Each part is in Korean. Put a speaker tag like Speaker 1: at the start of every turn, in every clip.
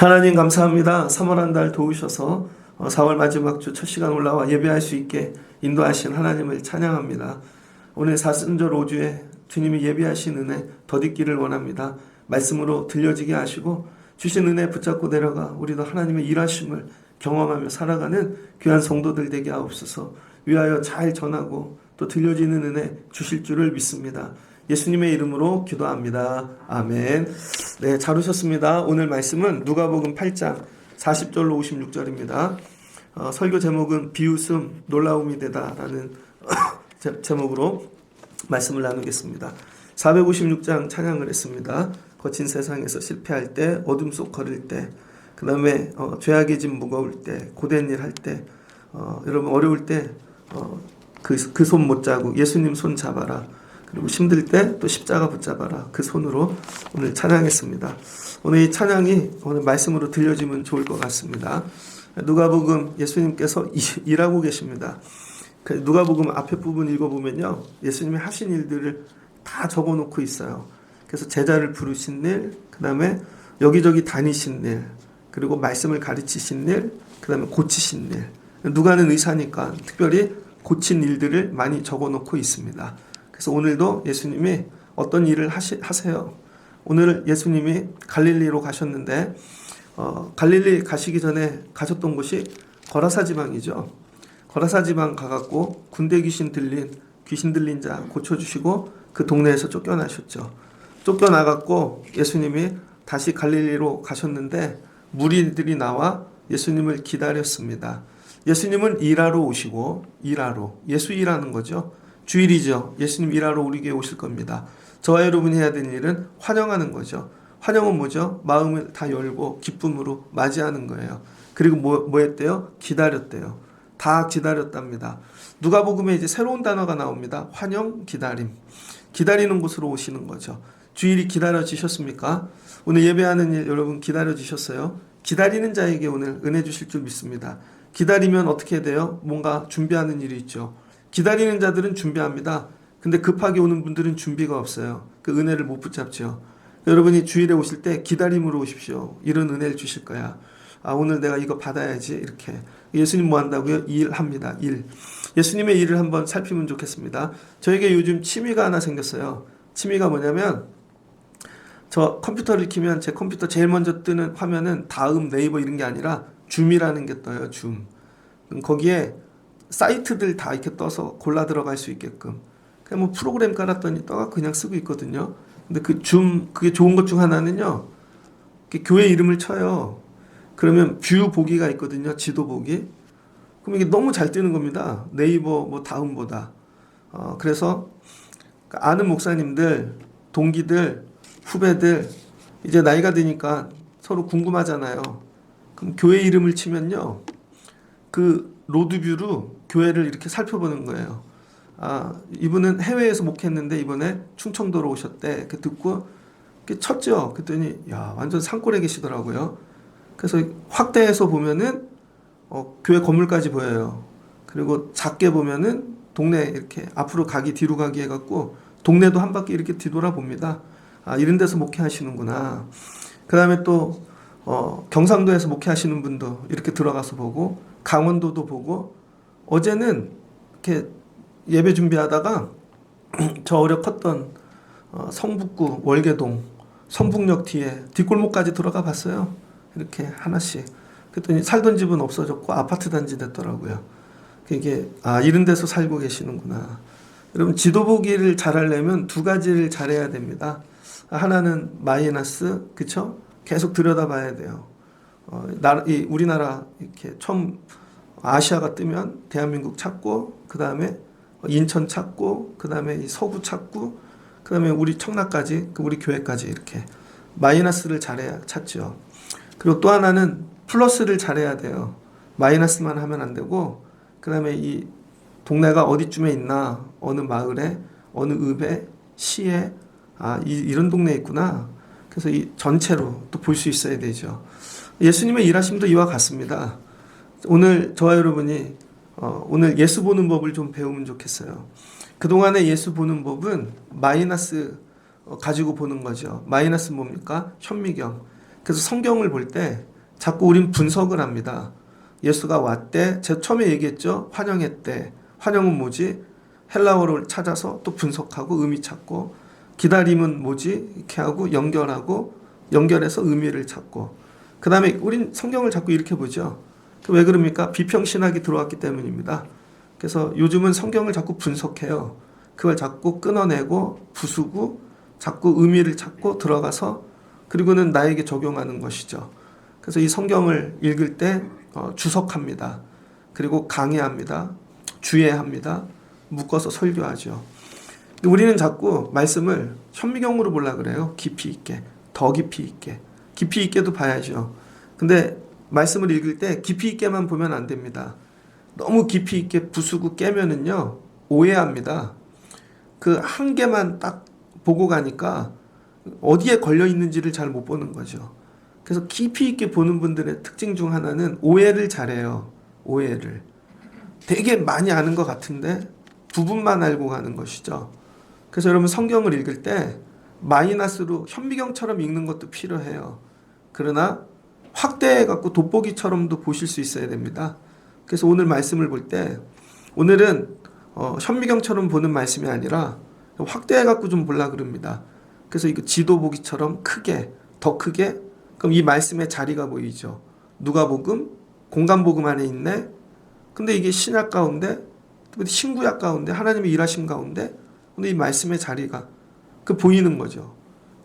Speaker 1: 하나님 감사합니다. 3월 한 달 도우셔서 4월 마지막 주 첫 시간 올라와 예배할 수 있게 인도하신 하나님을 찬양합니다. 오늘 사순절 5주에 주님이 예배하신 은혜 덧입기를 원합니다. 말씀으로 들려지게 하시고 주신 은혜 붙잡고 내려가 우리도 하나님의 일하심을 경험하며 살아가는 귀한 성도들 되게 하옵소서. 위하여 잘 전하고 또 들려지는 은혜 주실 줄을 믿습니다. 예수님의 이름으로 기도합니다. 아멘. 네, 잘 오셨습니다. 오늘 말씀은 누가복음 8장 40절로 56절입니다. 설교 제목은 비웃음 놀라움이 되다라는 제목으로 말씀을 나누겠습니다. 456장 찬양을 했습니다. 거친 세상에서 실패할 때, 어둠 속 걸을 때, 그 다음에 죄악의 짐 무거울 때, 고된 일 할 때, 여러분 어려울 때 그 손 못 잡고 예수님 손 잡아라. 그리고 힘들 때 또 십자가 붙잡아라. 그 손으로 오늘 찬양했습니다. 오늘 이 찬양이 오늘 말씀으로 들려지면 좋을 것 같습니다. 누가복음 예수님께서 일하고 계십니다. 누가복음 앞에 부분 읽어보면요, 예수님이 하신 일들을 다 적어놓고 있어요. 그래서 제자를 부르신 일, 그 다음에 여기저기 다니신 일, 그리고 말씀을 가르치신 일, 그 다음에 고치신 일. 누가는 의사니까 특별히 고친 일들을 많이 적어놓고 있습니다. 그래서 오늘도 예수님이 어떤 일을 하세요. 오늘 예수님이 갈릴리로 가셨는데 갈릴리 가시기 전에 가셨던 곳이 거라사 지방이죠. 거라사 지방 가갖고 군대 귀신 들린 자 고쳐주시고 그 동네에서 쫓겨나셨죠. 쫓겨나갖고 예수님이 다시 갈릴리로 가셨는데 무리들이 나와 예수님을 기다렸습니다. 예수님은 일하러 오시고, 예수 일하는 거죠. 주일이죠. 예수님 일하러 우리에게 오실 겁니다. 저와 여러분이 해야 되는 일은 환영하는 거죠. 환영은 뭐죠? 마음을 다 열고 기쁨으로 맞이하는 거예요. 그리고 뭐 했대요? 기다렸대요. 다 기다렸답니다. 누가복음에 이제 새로운 단어가 나옵니다. 환영, 기다림. 기다리는 곳으로 오시는 거죠. 주일이 기다려지셨습니까? 오늘 예배하는 일 여러분 기다려지셨어요? 기다리는 자에게 오늘 은혜 주실 줄 믿습니다. 기다리면 어떻게 돼요? 뭔가 준비하는 일이 있죠. 기다리는 자들은 준비합니다. 근데 급하게 오는 분들은 준비가 없어요. 그 은혜를 못 붙잡죠. 여러분이 주일에 오실 때 기다림으로 오십시오. 이런 은혜를 주실 거야. 오늘 내가 이거 받아야지. 이렇게. 예수님 뭐 한다고요? 일합니다. 일. 예수님의 일을 한번 살피면 좋겠습니다. 저에게 요즘 취미가 하나 생겼어요. 취미가 뭐냐면 저 컴퓨터를 켜면 제 컴퓨터 제일 먼저 뜨는 화면은 다음, 네이버 이런 게 아니라 줌이라는 게 떠요. 줌. 거기에 사이트들 다 이렇게 떠서 골라 들어갈 수 있게끔. 그냥 뭐 프로그램 깔았더니 떠가 그냥 쓰고 있거든요. 근데 그게 좋은 것 중 하나는요, 교회 이름을 쳐요. 그러면 뷰 보기가 있거든요. 지도 보기. 그럼 이게 너무 잘 뜨는 겁니다. 네이버 뭐 다음보다. 그래서 아는 목사님들, 동기들, 후배들, 이제 나이가 드니까 서로 궁금하잖아요. 그럼 교회 이름을 치면요, 그 로드뷰로 교회를 이렇게 살펴보는 거예요. 이분은 해외에서 목회했는데 이번에 충청도로 오셨대. 이렇게 듣고 이렇게 쳤죠. 그랬더니 야, 완전 산골에 계시더라고요. 그래서 확대해서 보면은 교회 건물까지 보여요. 그리고 작게 보면은 동네 이렇게 앞으로 가기 뒤로 가기 해갖고 동네도 한 바퀴 이렇게 뒤돌아 봅니다. 이런 데서 목회하시는구나. 그 다음에 또 경상도에서 목회하시는 분도 이렇게 들어가서 보고, 강원도도 보고, 어제는 이렇게 예배 준비하다가 저 어려 컸던 성북구 월계동 성북역 뒤에 뒷골목까지 들어가 봤어요. 이렇게 하나씩. 그랬더니 살던 집은 없어졌고 아파트 단지 됐더라고요. 이게 이런 데서 살고 계시는구나. 여러분 지도 보기를 잘하려면 두 가지를 잘해야 됩니다. 하나는 마이너스, 그쵸? 계속 들여다봐야 돼요. 우리나라 이렇게 처음 아시아가 뜨면 대한민국 찾고, 그 다음에 인천 찾고, 그 다음에 서구 찾고, 그 다음에 우리 청라까지, 우리 교회까지 이렇게 마이너스를 잘해야 찾죠. 그리고 또 하나는 플러스를 잘해야 돼요. 마이너스만 하면 안 되고, 그 다음에 이 동네가 어디쯤에 있나, 어느 마을에, 어느 읍에, 시에, 이런 동네에 있구나. 그래서 이 전체로 또 볼 수 있어야 되죠. 예수님의 일하심도 이와 같습니다. 오늘 저와 여러분이 오늘 예수 보는 법을 좀 배우면 좋겠어요. 그동안에 예수 보는 법은 마이너스 가지고 보는 거죠. 마이너스 뭡니까? 현미경. 그래서 성경을 볼 때 자꾸 우린 분석을 합니다. 예수가 왔대. 제가 처음에 얘기했죠. 환영했대. 환영은 뭐지? 헬라어를 찾아서 또 분석하고 의미 찾고, 기다림은 뭐지? 이렇게 하고 연결하고, 연결해서 의미를 찾고, 그 다음에 우린 성경을 자꾸 이렇게 보죠. 왜 그럽니까? 비평신학이 들어왔기 때문입니다. 그래서 요즘은 성경을 자꾸 분석해요. 그걸 자꾸 끊어내고 부수고 자꾸 의미를 찾고 들어가서 그리고는 나에게 적용하는 것이죠. 그래서 이 성경을 읽을 때 주석합니다. 그리고 강의합니다. 주의합니다. 묶어서 설교하죠. 근데 우리는 자꾸 말씀을 현미경으로 보려고 그래요. 깊이 있게, 더 깊이 있게. 깊이 있게도 봐야죠. 근데 말씀을 읽을 때 깊이 있게만 보면 안 됩니다. 너무 깊이 있게 부수고 깨면은요, 오해합니다. 그 한 개만 딱 보고 가니까 어디에 걸려 있는지를 잘 못 보는 거죠. 그래서 깊이 있게 보는 분들의 특징 중 하나는 오해를 잘해요. 오해를. 되게 많이 아는 것 같은데 부분만 알고 가는 것이죠. 그래서 여러분 성경을 읽을 때 마이너스로 현미경처럼 읽는 것도 필요해요. 그러나 확대해갖고 돋보기처럼도 보실 수 있어야 됩니다. 그래서 오늘 말씀을 볼 때 오늘은 현미경처럼 보는 말씀이 아니라 확대해갖고 좀 보려고 그럽니다. 그래서 이거 지도 보기처럼 크게, 더 크게, 그럼 이 말씀의 자리가 보이죠. 누가복음, 공간복음 안에 있네. 근데 이게 신약 가운데, 신구약 가운데, 하나님의 일하심 가운데, 근데 이 말씀의 자리가 그 보이는 거죠.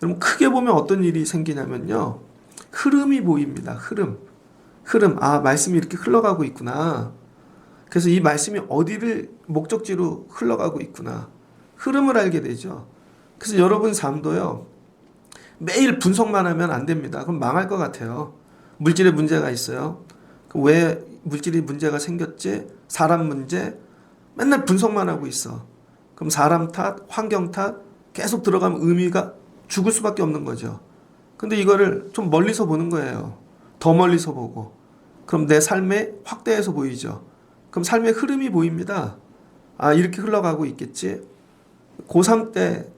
Speaker 1: 여러분 크게 보면 어떤 일이 생기냐면요, 흐름이 보입니다. 흐름. 아, 말씀이 이렇게 흘러가고 있구나. 그래서 이 말씀이 어디를 목적지로 흘러가고 있구나. 흐름을 알게 되죠. 그래서 여러분 삶도요, 매일 분석만 하면 안 됩니다. 그럼 망할 것 같아요. 물질에 문제가 있어요. 왜 물질이 문제가 생겼지? 사람 문제? 맨날 분석만 하고 있어. 그럼 사람 탓, 환경 탓 계속 들어가면 의미가 죽을 수밖에 없는 거죠. 근데 이거를 좀 멀리서 보는 거예요. 더 멀리서 보고. 그럼 내 삶에 확대해서 보이죠. 그럼 삶의 흐름이 보입니다. 아, 이렇게 흘러가고 있겠지. 고3 때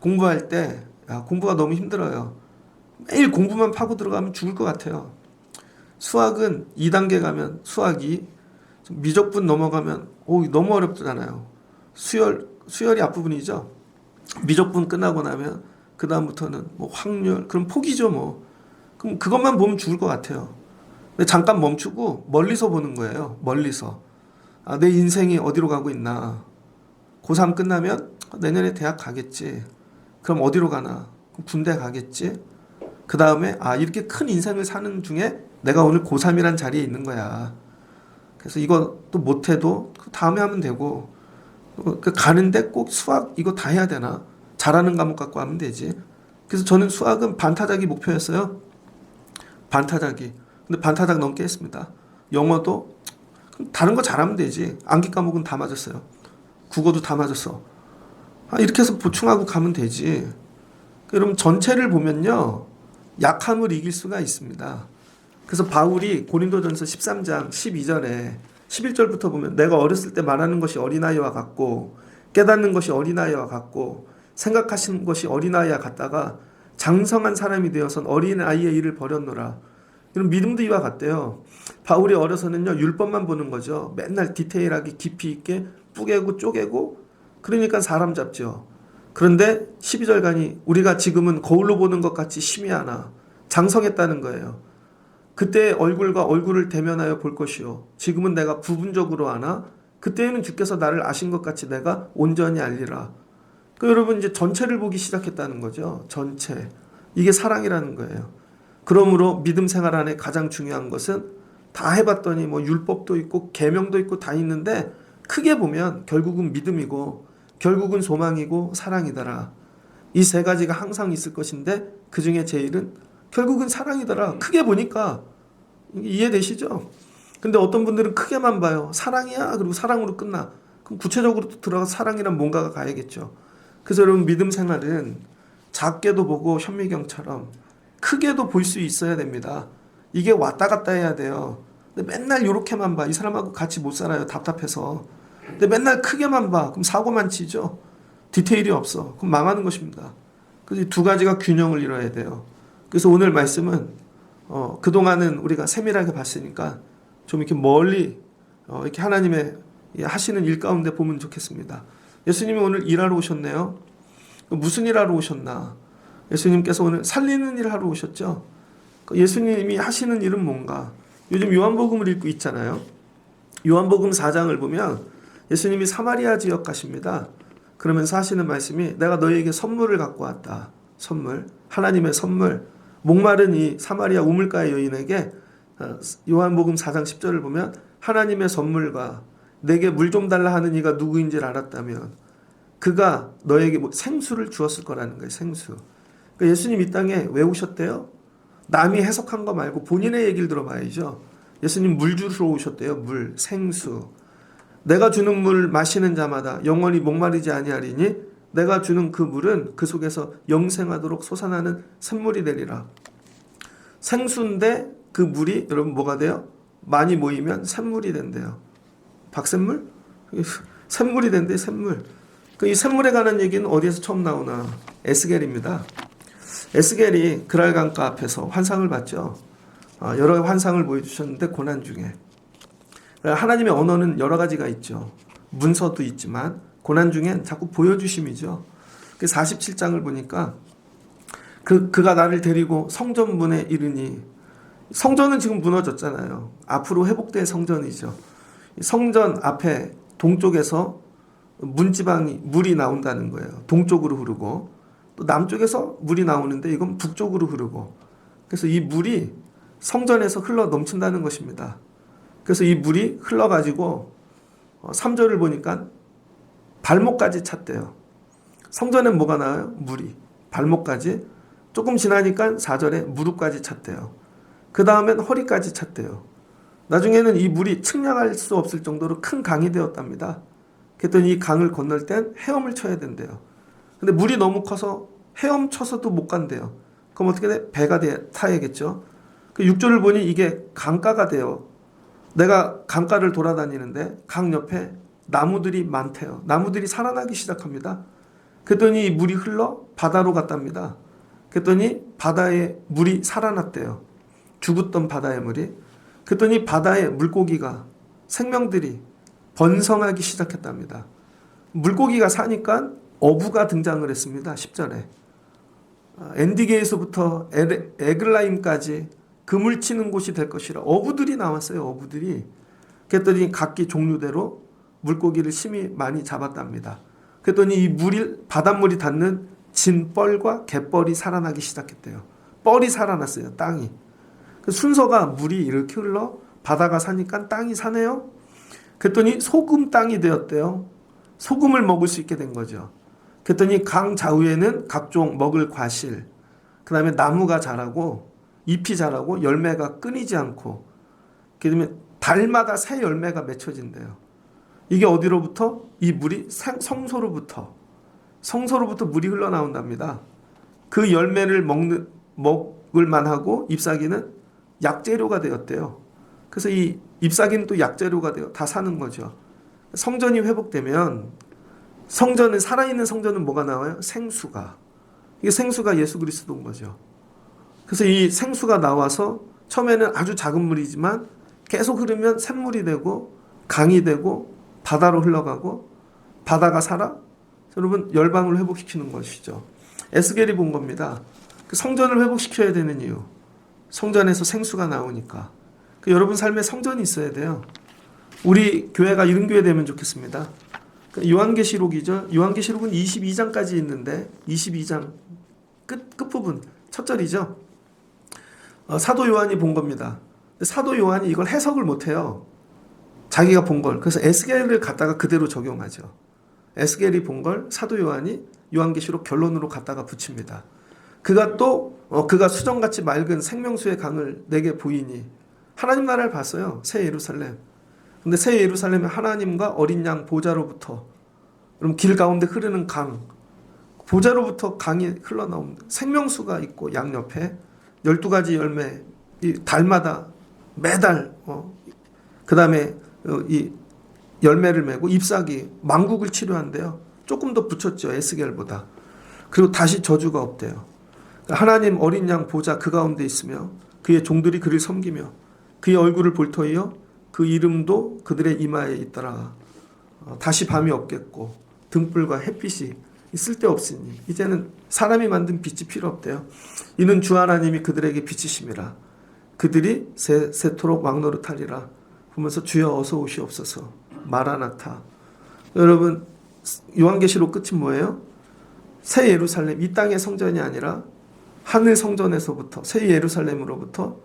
Speaker 1: 공부할 때 공부가 너무 힘들어요. 매일 공부만 파고 들어가면 죽을 것 같아요. 수학은 2단계 가면 수학이 미적분 넘어가면 너무 어렵잖아요. 수열이 앞부분이죠. 미적분 끝나고 나면 그 다음부터는 뭐 확률, 그럼 포기죠 뭐. 그럼 그것만 보면 죽을 것 같아요. 근데 잠깐 멈추고 멀리서 보는 거예요. 멀리서. 아, 내 인생이 어디로 가고 있나. 고3 끝나면 내년에 대학 가겠지. 그럼 어디로 가나. 그럼 군대 가겠지. 그 다음에 이렇게 큰 인생을 사는 중에 내가 오늘 고3이란 자리에 있는 거야. 그래서 이것도 못해도 다음에 하면 되고, 가는데 꼭 수학 이거 다 해야 되나? 잘하는 과목 갖고 하면 되지. 그래서 저는 수학은 반타작이 목표였어요. 반타작이. 근데 반타작 넘게 했습니다. 영어도 다른 거 잘하면 되지. 암기 과목은 다 맞았어요. 국어도 다 맞았어. 이렇게 해서 보충하고 가면 되지. 여러분 전체를 보면요, 약함을 이길 수가 있습니다. 그래서 바울이 고린도전서 13장 12절에 11절부터 보면 내가 어렸을 때 말하는 것이 어린아이와 같고 깨닫는 것이 어린아이와 같고 생각하시는 것이 어린아이와 같다가 장성한 사람이 되어선 어린아이의 일을 버렸노라. 이런 믿음도 이와 같대요. 바울이 어려서는요, 율법만 보는 거죠. 맨날 디테일하게 깊이 있게 뿌개고 쪼개고, 그러니까 사람 잡죠. 그런데 12절간이 우리가 지금은 거울로 보는 것 같이 희미하나 장성했다는 거예요. 그때 얼굴과 얼굴을 대면하여 볼 것이요 지금은 내가 부분적으로 아나 그때에는 주께서 나를 아신 것 같이 내가 온전히 알리라. 여러분 이제 전체를 보기 시작했다는 거죠. 전체. 이게 사랑이라는 거예요. 그러므로 믿음 생활 안에 가장 중요한 것은 다 해봤더니 뭐 율법도 있고 계명도 있고 다 있는데 크게 보면 결국은 믿음이고 결국은 소망이고 사랑이더라. 이 세 가지가 항상 있을 것인데 그 중에 제일은 결국은 사랑이더라. 크게 보니까 이해되시죠? 근데 어떤 분들은 크게만 봐요. 사랑이야. 그리고 사랑으로 끝나. 그럼 구체적으로 들어가서 사랑이란 뭔가가 가야겠죠. 그래서 여러분 믿음 생활은 작게도 보고 현미경처럼 크게도 볼 수 있어야 됩니다. 이게 왔다 갔다 해야 돼요. 근데 맨날 이렇게만 봐. 이 사람하고 같이 못 살아요. 답답해서. 근데 맨날 크게만 봐. 그럼 사고만 치죠. 디테일이 없어. 그럼 망하는 것입니다. 그래서 이 두 가지가 균형을 이뤄야 돼요. 그래서 오늘 말씀은 그동안은 우리가 세밀하게 봤으니까 좀 이렇게 멀리 이렇게 하나님의 하시는 일 가운데 보면 좋겠습니다. 예수님이 오늘 일하러 오셨네요. 무슨 일 하러 오셨나? 예수님께서 오늘 살리는 일 하러 오셨죠. 예수님이 하시는 일은 뭔가? 요즘 요한복음을 읽고 있잖아요. 요한복음 4장을 보면 예수님이 사마리아 지역 가십니다. 그러면서 하시는 말씀이 내가 너희에게 선물을 갖고 왔다. 선물. 하나님의 선물. 목마른 이 사마리아 우물가의 여인에게 요한복음 4장 10절을 보면 하나님의 선물과 내게 물 좀 달라 하는 이가 누구인지를 알았다면 그가 너에게 생수를 주었을 거라는 거예요. 생수. 그러니까 예수님 이 땅에 왜 오셨대요? 남이 해석한 거 말고 본인의 얘기를 들어봐야죠. 예수님 물 주러 오셨대요. 물, 생수. 내가 주는 물 마시는 자마다 영원히 목마르지 아니하리니 내가 주는 그 물은 그 속에서 영생하도록 솟아나는 샘물이 되리라. 생수인데 그 물이 여러분 뭐가 돼요? 많이 모이면 샘물이 된대요. 박샘물? 샘물이 된대. 샘물. 이 샘물에 관한 얘기는 어디에서 처음 나오나? 에스겔입니다. 에스겔이 그랄 강가 앞에서 환상을 봤죠. 여러 환상을 보여주셨는데 고난 중에 하나님의 언어는 여러 가지가 있죠. 문서도 있지만 고난 중엔 자꾸 보여주심이죠. 47장을 보니까 그가 나를 데리고 성전 문에 이르니 성전은 지금 무너졌잖아요. 앞으로 회복될 성전이죠. 성전 앞에 동쪽에서 문지방이 물이 나온다는 거예요. 동쪽으로 흐르고 또 남쪽에서 물이 나오는데 이건 북쪽으로 흐르고 그래서 이 물이 성전에서 흘러 넘친다는 것입니다. 그래서 이 물이 흘러가지고 3절을 보니까 발목까지 찼대요. 성전엔 뭐가 나와요? 물이. 발목까지. 조금 지나니까 4절에 무릎까지 찼대요. 그 다음엔 허리까지 찼대요. 나중에는 이 물이 측량할 수 없을 정도로 큰 강이 되었답니다. 그랬더니 이 강을 건널 땐 헤엄을 쳐야 된대요. 근데 물이 너무 커서 헤엄쳐서도 못 간대요. 그럼 어떻게 돼? 배가 타야겠죠. 그 6절을 보니 이게 강가가 돼요. 내가 강가를 돌아다니는데 강 옆에 나무들이 많대요. 나무들이 살아나기 시작합니다. 그랬더니 이 물이 흘러 바다로 갔답니다. 그랬더니 바다에 물이 살아났대요. 죽었던 바다의 물이. 그랬더니 바다에 물고기가 생명들이 번성하기 시작했답니다. 물고기가 사니까 어부가 등장을 했습니다. 10절에. 엔디게에서부터 에글라임까지 그물 치는 곳이 될 것이라 어부들이 나왔어요. 어부들이. 그랬더니 각기 종류대로 물고기를 심히 많이 잡았답니다. 그랬더니 이 물이 바닷물이 닿는 진뻘과 갯벌이 살아나기 시작했대요. 뻘이 살아났어요. 땅이. 그 순서가 물이 이렇게 흘러 바다가 사니까 땅이 사네요. 그랬더니 소금 땅이 되었대요. 소금을 먹을 수 있게 된 거죠. 그랬더니 강 좌우에는 각종 먹을 과실, 그 다음에 나무가 자라고 잎이 자라고 열매가 끊이지 않고 그다음에 달마다 새 열매가 맺혀진대요. 이게 어디로부터? 이 물이 성소로부터 물이 흘러나온답니다. 그 열매를 먹을 만하고 잎사귀는 약재료가 되었대요. 그래서 이 잎사귀는 또 약재료가 되어 다 사는 거죠. 성전이 회복되면 성전은 살아있는 성전은 뭐가 나와요? 생수가. 이게 생수가 예수 그리스도인 거죠. 그래서 이 생수가 나와서 처음에는 아주 작은 물이지만 계속 흐르면 샘물이 되고 강이 되고 바다로 흘러가고 바다가 살아 여러분 열방을 회복시키는 것이죠. 에스겔이 본 겁니다. 그 성전을 회복시켜야 되는 이유. 성전에서 생수가 나오니까. 그 여러분 삶에 성전이 있어야 돼요. 우리 교회가 이런 교회 되면 좋겠습니다. 요한계시록이죠. 요한계시록은 22장까지 있는데 22장 끝부분 첫 절이죠. 사도 요한이 본 겁니다. 사도 요한이 이걸 해석을 못해요. 자기가 본 걸. 그래서 에스겔을 갖다가 그대로 적용하죠. 에스겔이 본 걸 사도 요한이 요한계시록 결론으로 갖다가 붙입니다. 그가 수정같이 맑은 생명수의 강을 내게 보이니 하나님 나라를 봤어요. 새 예루살렘. 근데 새 예루살렘에 하나님과 어린 양 보좌로부터 그럼 길 가운데 흐르는 강 보좌로부터 강이 흘러나옵니다. 생명수가 있고 양옆에 12가지 열매 이 달마다 매달 그 다음에 이 열매를 메고 잎사귀 만국을 치료한대요. 조금 더 붙였죠. 에스겔보다. 그리고 다시 저주가 없대요. 하나님 어린 양 보좌 그 가운데 있으며 그 그의 종들이 그를 섬기며 그의 얼굴을 볼 터이여 그 이름도 그들의 이마에 있더라. 다시 밤이 없겠고 등불과 햇빛이 쓸데없으니 이제는 사람이 만든 빛이 필요 없대요. 이는 주 하나님이 그들에게 빛이심이라. 그들이 새토록 왕노릇하리라. 보면서 주여 어서 오시옵소서. 마라나타. 여러분, 요한계시록 끝이 뭐예요? 새 예루살렘, 이 땅의 성전이 아니라 하늘 성전에서부터, 새 예루살렘으로부터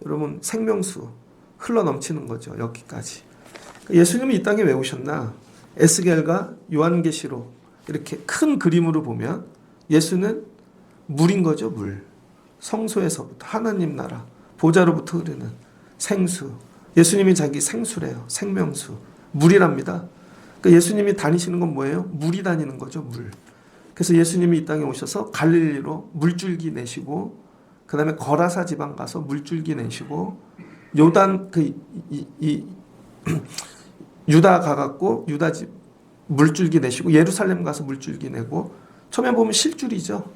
Speaker 1: 여러분 생명수 흘러 넘치는 거죠. 여기까지. 예수님이 이 땅에 왜 오셨나? 에스겔과 요한계시록 이렇게 큰 그림으로 보면 예수는 물인 거죠. 물. 성소에서부터 하나님 나라 보좌로부터 흐르는 생수. 예수님이 자기 생수래요. 생명수. 물이랍니다. 그러니까 예수님이 다니시는 건 뭐예요? 물이 다니는 거죠. 물. 그래서 예수님이 이 땅에 오셔서 갈릴리로 물줄기 내시고 그 다음에 거라사 지방 가서 물줄기 내시고 요단 유다 가갖고 유다 집 물줄기 내시고 예루살렘 가서 물줄기 내고 처음에 보면 실줄이죠.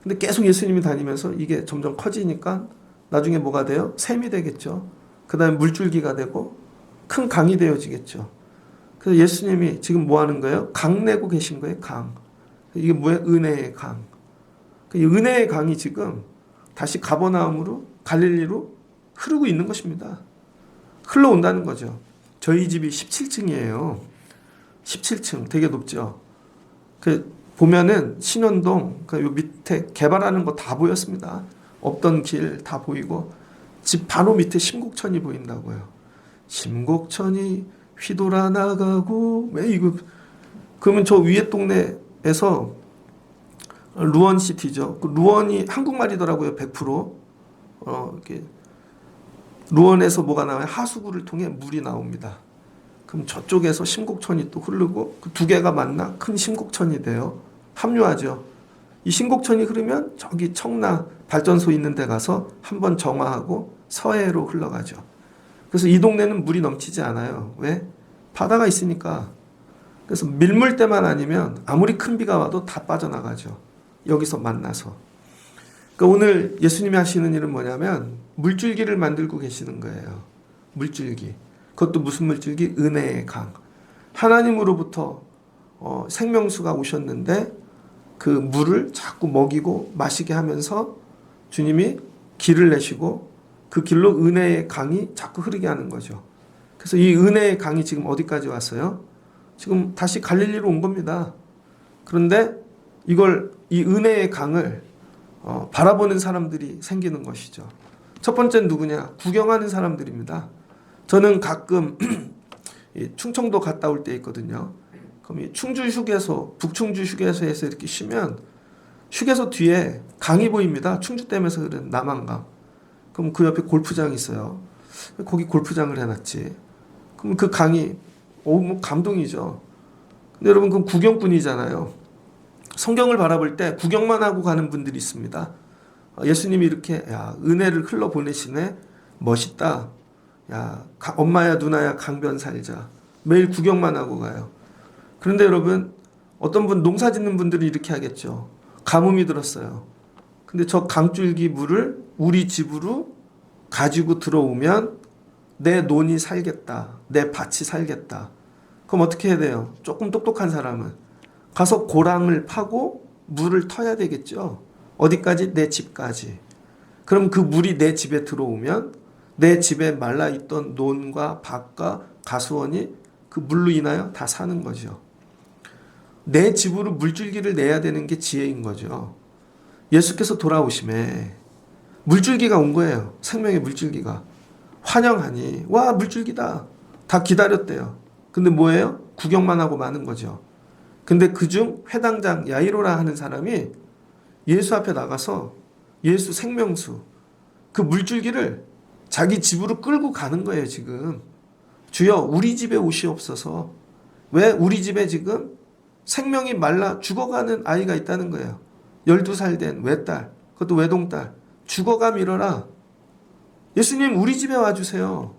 Speaker 1: 근데 계속 예수님이 다니면서 이게 점점 커지니까 나중에 뭐가 돼요? 샘이 되겠죠. 그 다음에 물줄기가 되고 큰 강이 되어지겠죠. 그래서 예수님이 지금 뭐 하는 거예요? 강 내고 계신 거예요. 강. 이게 뭐예요? 은혜의 강. 이 은혜의 강이 지금 다시 가버나움으로 갈릴리로 흐르고 있는 것입니다. 흘러온다는 거죠. 저희 집이 17층이에요. 17층 되게 높죠. 보면은 신현동 요 밑에 개발하는 거 다 보였습니다. 없던 길 다 보이고 집 바로 밑에 심곡천이 보인다고요. 심곡천이 휘돌아 나가고 왜 이거 그러면 저 위에 동네에서 루원시티죠. 그 루원이 한국말이더라고요. 100%. 이렇게 루원에서 뭐가 나와요? 하수구를 통해 물이 나옵니다. 그럼 저쪽에서 심곡천이 또 흐르고 그 두 개가 만나 큰 심곡천이 돼요. 합류하죠. 이 심곡천이 흐르면 저기 청라 발전소 있는 데 가서 한번 정화하고 서해로 흘러가죠. 그래서 이 동네는 물이 넘치지 않아요. 왜? 바다가 있으니까. 그래서 밀물 때만 아니면 아무리 큰 비가 와도 다 빠져나가죠. 여기서 만나서. 그러니까 오늘 예수님이 하시는 일은 뭐냐면 물줄기를 만들고 계시는 거예요. 물줄기. 그것도 무슨 물줄기? 은혜의 강. 하나님으로부터 생명수가 오셨는데 그 물을 자꾸 먹이고 마시게 하면서 주님이 길을 내시고 그 길로 은혜의 강이 자꾸 흐르게 하는 거죠. 그래서 이 은혜의 강이 지금 어디까지 왔어요? 지금 다시 갈릴리로 온 겁니다. 그런데 이 은혜의 강을 바라보는 사람들이 생기는 것이죠. 첫 번째는 누구냐? 구경하는 사람들입니다. 저는 가끔 충청도 갔다 올 때 있거든요. 그럼 이 충주 휴게소, 북충주 휴게소에서 이렇게 쉬면 휴게소 뒤에 강이 보입니다. 충주댐에서 흐르는 남한강. 그럼 그 옆에 골프장이 있어요. 거기 골프장을 해놨지. 그럼 그 강이 뭐 감동이죠. 근데 여러분 그건 구경꾼이잖아요. 성경을 바라볼 때 구경만 하고 가는 분들이 있습니다. 예수님이 이렇게 은혜를 흘러 보내시네. 멋있다. 엄마야 누나야 강변 살자. 매일 구경만 하고 가요. 그런데 여러분 어떤 분 농사 짓는 분들이 이렇게 하겠죠. 가뭄이 들었어요. 근데 저 강줄기 물을 우리 집으로 가지고 들어오면 내 논이 살겠다. 내 밭이 살겠다. 그럼 어떻게 해야 돼요? 조금 똑똑한 사람은 가서 고랑을 파고 물을 터야 되겠죠. 어디까지? 내 집까지. 그럼 그 물이 내 집에 들어오면 내 집에 말라있던 논과 밭과 가수원이 그 물로 인하여 다 사는 거죠. 내 집으로 물줄기를 내야 되는 게 지혜인 거죠. 예수께서 돌아오심에 물줄기가 온 거예요. 생명의 물줄기가. 환영하니 와 물줄기다. 다 기다렸대요. 근데 뭐예요? 구경만 하고 마는 거죠. 근데 그중 회당장 야이로라 하는 사람이 예수 앞에 나가서 예수 생명수 그 물줄기를 자기 집으로 끌고 가는 거예요. 지금 주여 우리 집에 오시옵소서. 왜? 우리 집에 지금 생명이 말라 죽어가는 아이가 있다는 거예요. 12살 된 외딸, 그것도 외동딸 죽어가 밀어라. 예수님 우리 집에 와주세요.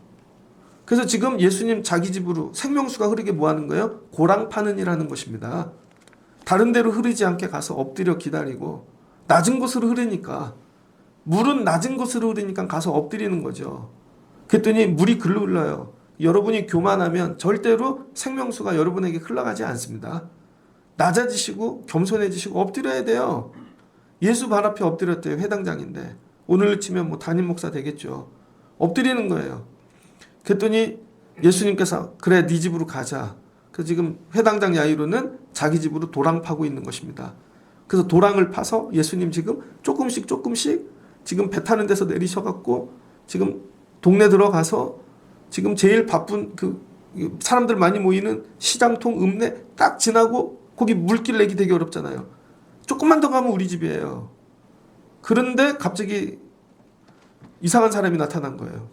Speaker 1: 그래서 지금 예수님 자기 집으로 생명수가 흐르게 뭐 하는 거예요? 고랑 파는 일하는 것입니다. 다른 데로 흐르지 않게 가서 엎드려 기다리고 낮은 곳으로 흐르니까 물은 낮은 곳으로 흐르니까 가서 엎드리는 거죠. 그랬더니 물이 글로 흘러요. 여러분이 교만하면 절대로 생명수가 여러분에게 흘러가지 않습니다. 낮아지시고 겸손해지시고 엎드려야 돼요. 예수 발 앞에 엎드렸대요. 회당장인데. 오늘 치면 뭐 담임 목사 되겠죠. 엎드리는 거예요. 그랬더니 예수님께서 그래 네 집으로 가자. 그래서 지금 회당장 야이로는 자기 집으로 도랑 파고 있는 것입니다. 그래서 도랑을 파서 예수님 지금 조금씩 지금 배 타는 데서 내리셔갖고 지금 동네 들어가서 지금 제일 바쁜 그 사람들 많이 모이는 시장통 읍내 딱 지나고 거기 물길 내기 되게 어렵잖아요. 조금만 더 가면 우리 집이에요. 그런데 갑자기 이상한 사람이 나타난 거예요.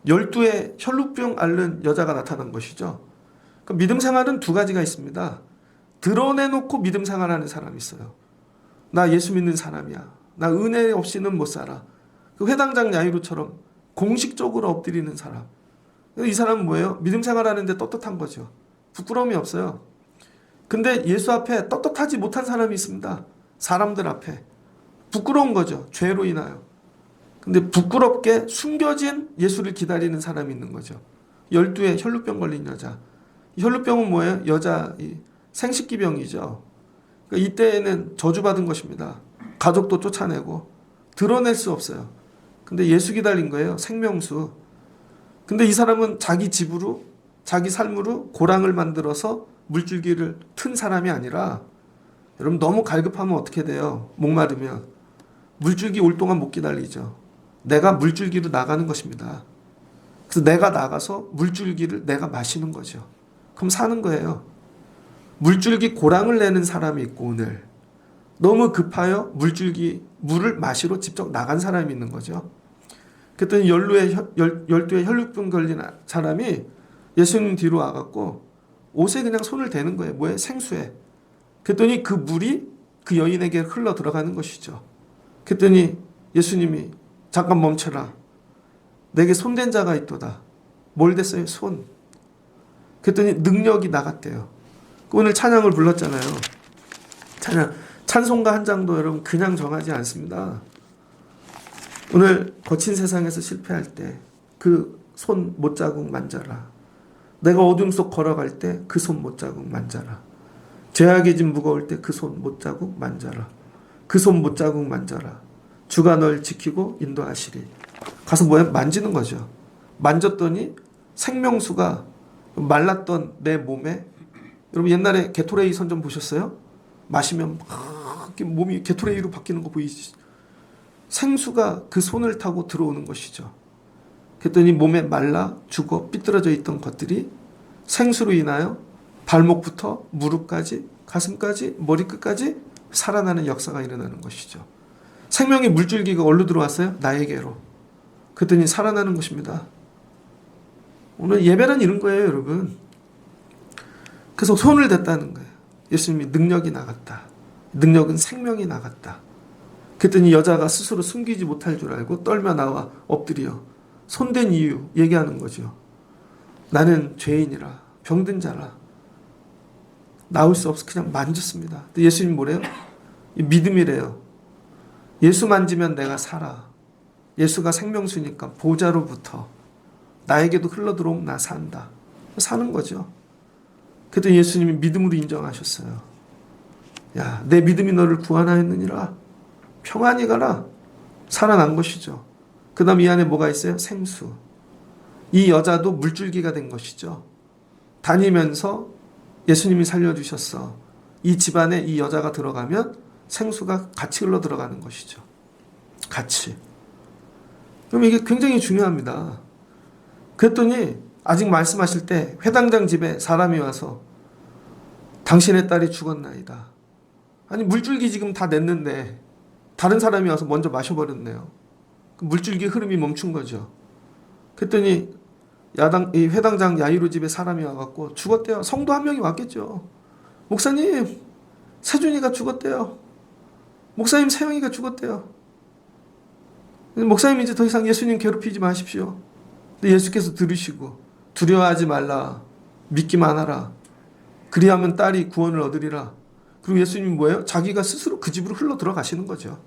Speaker 1: 12의 혈루병 앓는 여자가 나타난 것이죠. 그러니까 믿음 생활은 두 가지가 있습니다. 드러내놓고 믿음 생활하는 사람이 있어요. 나 예수 믿는 사람이야. 나 은혜 없이는 못 살아. 그 회당장 야이로처럼 공식적으로 엎드리는 사람. 이 사람은 뭐예요? 믿음 생활하는데 떳떳한 거죠. 부끄러움이 없어요. 근데 예수 앞에 떳떳하지 못한 사람이 있습니다. 사람들 앞에. 부끄러운 거죠. 죄로 인하여. 근데 부끄럽게 숨겨진 예수를 기다리는 사람이 있는 거죠. 12의 혈루병 걸린 여자. 혈루병은 뭐예요? 여자 생식기병이죠. 그러니까 이때에는 저주받은 것입니다. 가족도 쫓아내고 드러낼 수 없어요. 근데 예수 기다린 거예요. 생명수. 근데 이 사람은 자기 집으로 자기 삶으로 고랑을 만들어서 물줄기를 튼 사람이 아니라 여러분 너무 갈급하면 어떻게 돼요? 목마르면 물줄기 올 동안 못 기다리죠. 내가 물줄기로 나가는 것입니다. 그래서 내가 나가서 물줄기를 내가 마시는 거죠. 그럼 사는 거예요. 물줄기 고랑을 내는 사람이 있고 오늘 너무 급하여 물을 마시러 직접 나간 사람이 있는 거죠. 그랬더니 12의 혈루병 걸린 사람이 예수님 뒤로 와갖고 옷에 그냥 손을 대는 거예요. 뭐에? 생수에. 그랬더니 그 물이 그 여인에게 흘러 들어가는 것이죠. 그랬더니 예수님이 잠깐 멈춰라. 내게 손댄 자가 있도다. 뭘 댔어요? 손. 그랬더니 능력이 나갔대요. 오늘 찬양을 불렀잖아요. 찬송가 한 장도 여러분 그냥 정하지 않습니다. 오늘 거친 세상에서 실패할 때 그 손 못자국 만져라. 내가 어둠 속 걸어갈 때 그 손 못자국 만져라. 죄악의 짐 무거울 때 그 손 못자국 만져라. 그 손 못자국 만져라. 주가 널 지키고 인도하시리. 가서 뭐야? 만지는 거죠. 만졌더니 생명수가 말랐던 내 몸에 여러분 옛날에 게토레이 선전 보셨어요? 마시면 막 몸이 게토레이로 바뀌는 거 보이시죠? 생수가 그 손을 타고 들어오는 것이죠. 그랬더니 몸에 말라 죽어 삐뚤어져 있던 것들이 생수로 인하여 발목부터 무릎까지 가슴까지 머리끝까지 살아나는 역사가 일어나는 것이죠. 생명의 물줄기가 어디로 들어왔어요? 나에게로. 그랬더니 살아나는 것입니다. 오늘 예배란 이런 거예요, 여러분. 그래서 손을 댔다는 거예요. 예수님이 능력이 나갔다. 능력은 생명이 나갔다. 그랬더니 여자가 스스로 숨기지 못할 줄 알고 떨며 나와 엎드려 손댄 이유 얘기하는 거죠. 나는 죄인이라 병든 자라 나올 수 없어 그냥 만졌습니다. 근데 예수님 뭐래요? 믿음이래요. 예수 만지면 내가 살아. 예수가 생명수니까 보좌로부터 나에게도 흘러들어오면 나 산다. 사는 거죠. 그랬더니 예수님이 믿음으로 인정하셨어요. 야, 내 믿음이 너를 구원하였느니라. 평안히 가라. 살아난 것이죠. 그 다음 이 안에 뭐가 있어요? 생수. 이 여자도 물줄기가 된 것이죠. 다니면서 예수님이 살려주셨어. 이 집안에 이 여자가 들어가면 생수가 같이 흘러 들어가는 것이죠. 같이. 그럼 이게 굉장히 중요합니다. 그랬더니 아직 말씀하실 때 회당장 집에 사람이 와서 당신의 딸이 죽었나이다. 아니 물줄기 지금 다 냈는데 다른 사람이 와서 먼저 마셔버렸네요. 물줄기 흐름이 멈춘 거죠. 그랬더니 이 회당장 야이로 집에 사람이 와갖고 죽었대요. 성도 한 명이 왔겠죠. 목사님 세준이가 죽었대요. 목사님 세영이가 죽었대요. 목사님 이제 더 이상 예수님 괴롭히지 마십시오. 근데 예수께서 들으시고 두려워하지 말라. 믿기만 하라. 그리하면 딸이 구원을 얻으리라. 그리고 예수님이 뭐예요? 자기가 스스로 그 집으로 흘러 들어가시는 거죠.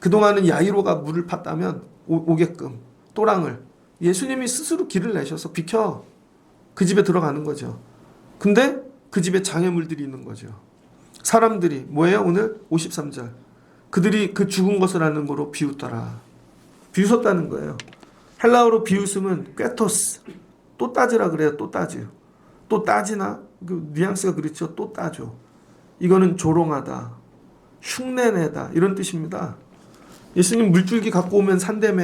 Speaker 1: 그동안은 야이로가 물을 팠다면 오게끔 또랑을 예수님이 스스로 길을 내셔서 비켜 그 집에 들어가는 거죠. 근데 그 집에 장애물들이 있는 거죠. 사람들이 뭐예요? 오늘 53절. 그들이 그 죽은 것을 아는 거로 비웃더라. 비웃었다는 거예요. 헬라어로 비웃음은 꿰토스. 또 따지라 그래요. 또 따지. 또 따지나? 그 뉘앙스가 그렇죠. 또 따져. 이거는 조롱하다. 흉내내다. 이런 뜻입니다. 예수님 물줄기 갖고 오면 산다며.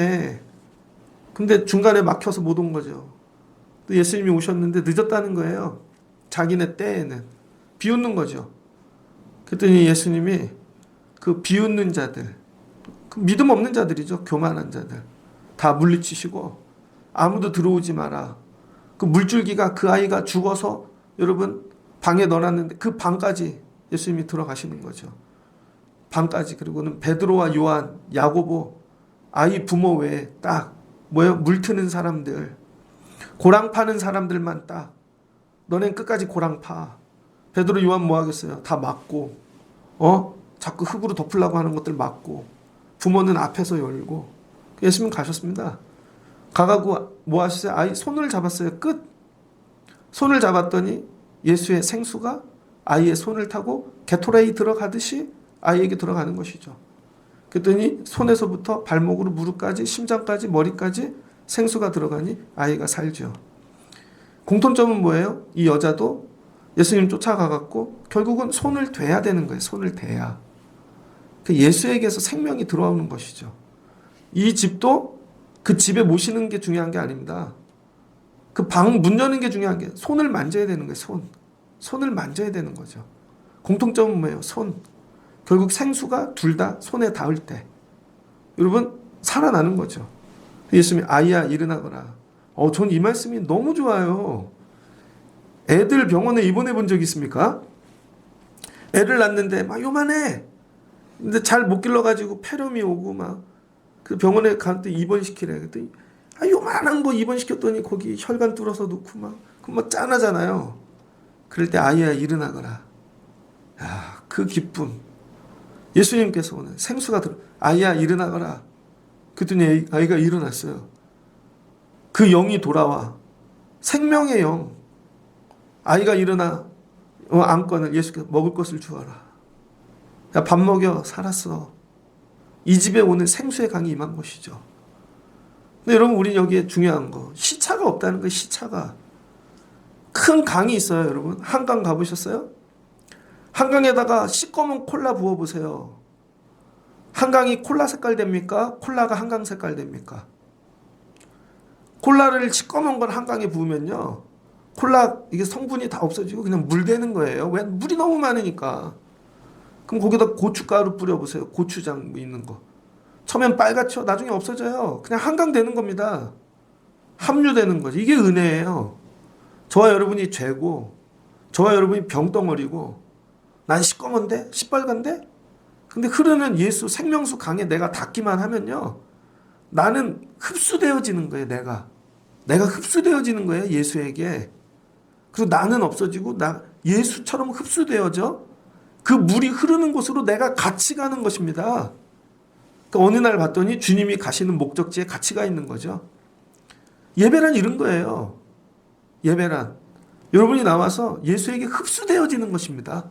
Speaker 1: 근데 중간에 막혀서 못 온 거죠. 또 예수님이 오셨는데 늦었다는 거예요. 자기네 때에는. 비웃는 거죠. 그랬더니 예수님이 그 비웃는 자들, 그 믿음 없는 자들이죠. 교만한 자들. 다 물리치시고 아무도 들어오지 마라. 그 물줄기가 그 아이가 죽어서 여러분 방에 넣어놨는데 그 방까지 예수님이 들어가시는 거죠. 방까지. 그리고는 베드로와 요한, 야고보, 아이 부모 외에 딱 뭐예요? 물 트는 사람들, 고랑 파는 사람들만 딱 너넨 끝까지 고랑 파. 베드로 요한 뭐 하겠어요? 다 막고 자꾸 흙으로 덮으려고 하는 것들 막고 부모는 앞에서 열고 예수님 가셨습니다. 가가고 뭐 하시세요? 아이 손을 잡았어요. 끝. 손을 잡았더니 예수의 생수가 아이의 손을 타고 게토레이 들어가듯이 아이에게 들어가는 것이죠. 그랬더니 손에서부터 발목으로 무릎까지 심장까지 머리까지 생수가 들어가니 아이가 살죠. 공통점은 뭐예요? 이 여자도 예수님 쫓아가갖고 결국은 손을 대야 되는 거예요. 손을 대야. 예수에게서 생명이 들어오는 것이죠. 이 집도 그 집에 모시는 게 중요한 게 아닙니다. 그 방 문 여는 게 중요한 게 손을 만져야 되는 거예요. 손을 만져야 되는 거죠. 공통점은 뭐예요? 손. 결국 생수가 둘 다 손에 닿을 때 여러분 살아나는 거죠. 예수님이 아이야 일어나거라. 전 이 말씀이 너무 좋아요. 애들 병원에 입원해 본 적 있습니까? 애를 낳는데 막 요만해. 근데 잘 못 길러가지고 폐렴이 오고 막 그 병원에 갔더니 입원시키래. 그랬더니 요만한 거 입원시켰더니 거기 혈관 뚫어서 놓고 막 그럼 막 짠하잖아요. 그럴 때 아이야 일어나거라. 야, 그 기쁨. 예수님께서 오늘 생수가 들어 아이야 일어나거라. 그랬더니 아이가 일어났어요. 그 영이 돌아와. 생명의 영. 아이가 일어나 안건을 예수께서 먹을 것을 주어라. 야, 밥 먹여. 살았어. 이 집에 오늘 생수의 강이 임한 것이죠. 근데 여러분 우리 여기에 중요한 거 시차가 없다는 거예요. 시차가. 큰 강이 있어요. 여러분 한강 가보셨어요? 한강에다가 시꺼먼 콜라 부어보세요. 한강이 콜라 색깔 됩니까? 콜라가 한강 색깔 됩니까? 콜라를 시꺼먼 걸 한강에 부으면요. 콜라 이게 성분이 다 없어지고 그냥 물 되는 거예요. 왜? 물이 너무 많으니까. 그럼 거기다 고춧가루 뿌려보세요. 고추장 있는 거. 처음엔 빨갛죠. 나중에 없어져요. 그냥 한강 되는 겁니다. 함유되는 거죠. 이게 은혜예요. 저와 여러분이 죄고 저와 여러분이 병덩어리고 난 시꺼먼데? 시빨간데? 근데 흐르는 예수 생명수 강에 내가 닿기만 하면요. 나는 흡수되어지는 거예요. 내가 흡수되어지는 거예요. 예수에게. 그리고 나는 없어지고 예수처럼 흡수되어져 그 물이 흐르는 곳으로 내가 같이 가는 것입니다. 그러니까 어느 날 봤더니 주님이 가시는 목적지에 같이 가 있는 거죠. 예배란 이런 거예요. 예배란. 여러분이 나와서 예수에게 흡수되어지는 것입니다.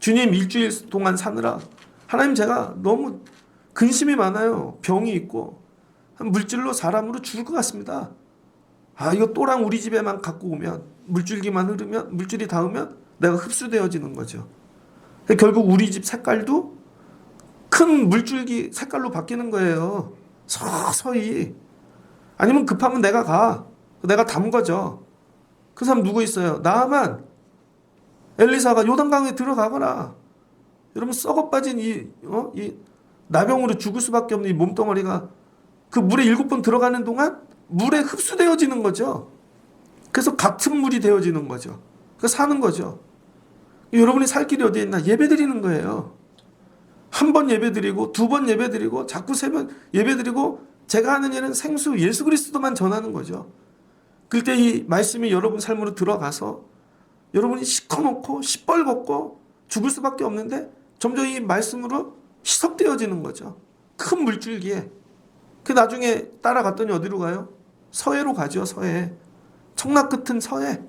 Speaker 1: 주님 일주일 동안 사느라 하나님 제가 너무 근심이 많아요. 병이 있고 물질로 사람으로 죽을 것 같습니다. 이거 또랑 우리 집에만 갖고 오면 물줄기만 흐르면 물줄이 닿으면 내가 흡수되어지는 거죠. 결국 우리 집 색깔도 큰 물줄기 색깔로 바뀌는 거예요. 서서히. 아니면 급하면 내가 담궈져. 그 사람 누구 있어요? 나아만. 엘리사가 요단강에 들어가거라. 여러분 썩어 빠진 이 나병으로 죽을 수밖에 없는 이 몸뚱아리가 그 물에 7번 들어가는 동안 물에 흡수되어지는 거죠. 그래서 같은 물이 되어지는 거죠. 그 사는 거죠. 여러분이 살 길이 어디에 있나? 예배 드리는 거예요. 한 번 예배 드리고 2번 예배 드리고 자꾸 3번 예배 드리고 제가 하는 일은 생수 예수 그리스도만 전하는 거죠. 그때 이 말씀이 여러분 삶으로 들어가서 여러분이 시커멓고 시뻘겋고 죽을 수밖에 없는데 점점 이 말씀으로 희석되어지는 거죠. 큰 물줄기에. 그 나중에 따라갔더니 어디로 가요? 서해로 가죠. 서해. 청라 끝은 서해.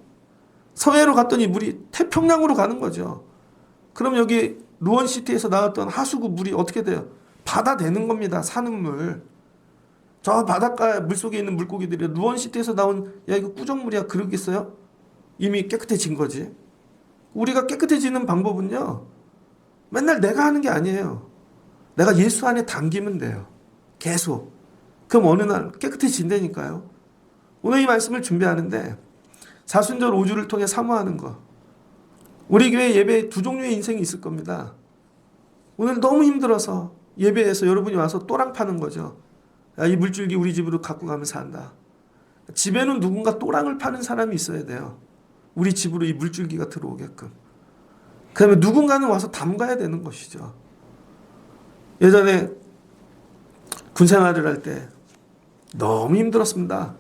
Speaker 1: 서해로 갔더니 물이 태평양으로 가는 거죠. 그럼 여기 루원시티에서 나왔던 하수구 물이 어떻게 돼요? 바다 되는 겁니다. 사는 물. 저 바닷가 물속에 있는 물고기들이 루원시티에서 나온 야 이거 꾸정물이야 그러겠어요? 이미 깨끗해진 거지. 우리가 깨끗해지는 방법은요. 맨날 내가 하는 게 아니에요. 내가 예수 안에 담기면 돼요. 계속. 그럼 어느 날 깨끗해진다니까요. 오늘 이 말씀을 준비하는데 사순절 5주를 통해 사모하는 거. 우리 교회 예배에 두 종류의 인생이 있을 겁니다. 오늘 너무 힘들어서 예배에서 여러분이 와서 또랑 파는 거죠. 야, 이 물줄기 우리 집으로 갖고 가면 산다. 집에는 누군가 또랑을 파는 사람이 있어야 돼요. 우리 집으로 이 물줄기가 들어오게끔. 그러면 누군가는 와서 담가야 되는 것이죠. 예전에 군 생활을 할 때 너무 힘들었습니다.